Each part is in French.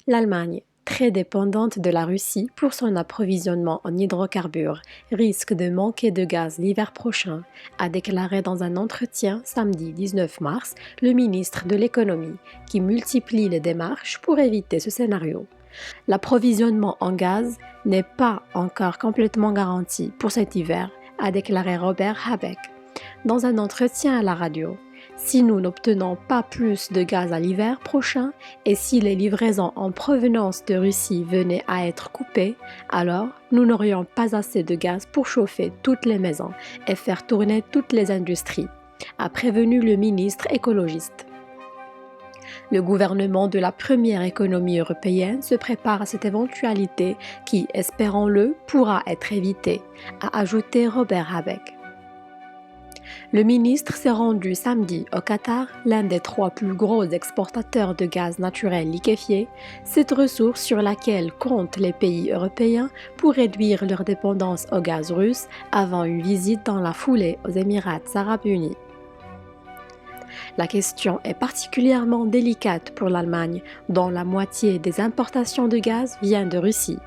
L'Allemagne, très dépendante de la Russie pour son approvisionnement en hydrocarbures, risque de manquer de gaz l'hiver prochain, a déclaré dans un entretien samedi 19 mars le ministre de l'économie, qui multiplie les démarches pour éviter ce scénario. L'approvisionnement en gaz n'est pas encore complètement garanti pour cet hiver, a déclaré Robert Habeck dans un entretien à la radio. Si nous n'obtenons pas plus de gaz à l'hiver prochain et si les livraisons en provenance de Russie venaient à être coupées, alors nous n'aurions pas assez de gaz pour chauffer toutes les maisons et faire tourner toutes les industries, a prévenu le ministre écologiste. Le gouvernement de la première économie européenne se prépare à cette éventualité qui, espérons-le, pourra être évitée, a ajouté Robert Habeck. Le ministre s'est rendu samedi au Qatar, l'un des 3 plus gros exportateurs de gaz naturel liquéfié, cette ressource sur laquelle comptent les pays européens pour réduire leur dépendance au gaz russe avant une visite dans la foulée aux Émirats arabes unis. La question est particulièrement délicate pour l'Allemagne, dont la moitié des importations de gaz vient de Russie.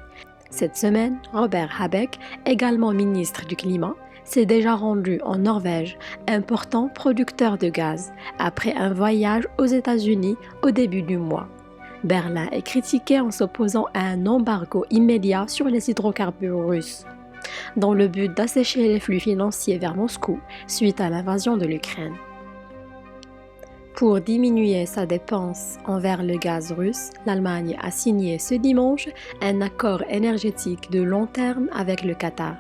Cette semaine, Robert Habeck, également ministre du Climat, s'est déjà rendu en Norvège, important producteur de gaz, après un voyage aux États-Unis au début du mois. Berlin est critiqué en s'opposant à un embargo immédiat sur les hydrocarbures russes, dans le but d'assécher les flux financiers vers Moscou suite à l'invasion de l'Ukraine. Pour diminuer sa dépense envers le gaz russe, l'Allemagne a signé ce dimanche un accord énergétique de long terme avec le Qatar.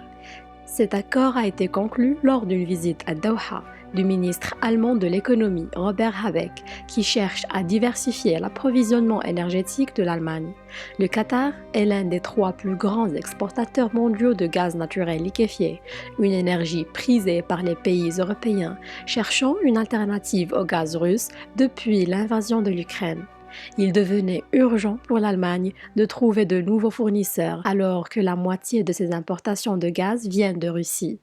Cet accord a été conclu lors d'une visite à Doha du ministre allemand de l'économie Robert Habeck, qui cherche à diversifier l'approvisionnement énergétique de l'Allemagne. Le Qatar est l'un des 3 plus grands exportateurs mondiaux de gaz naturel liquéfié, une énergie prisée par les pays européens, cherchant une alternative au gaz russe depuis l'invasion de l'Ukraine. Il devenait urgent pour l'Allemagne de trouver de nouveaux fournisseurs alors que la moitié de ses importations de gaz viennent de Russie.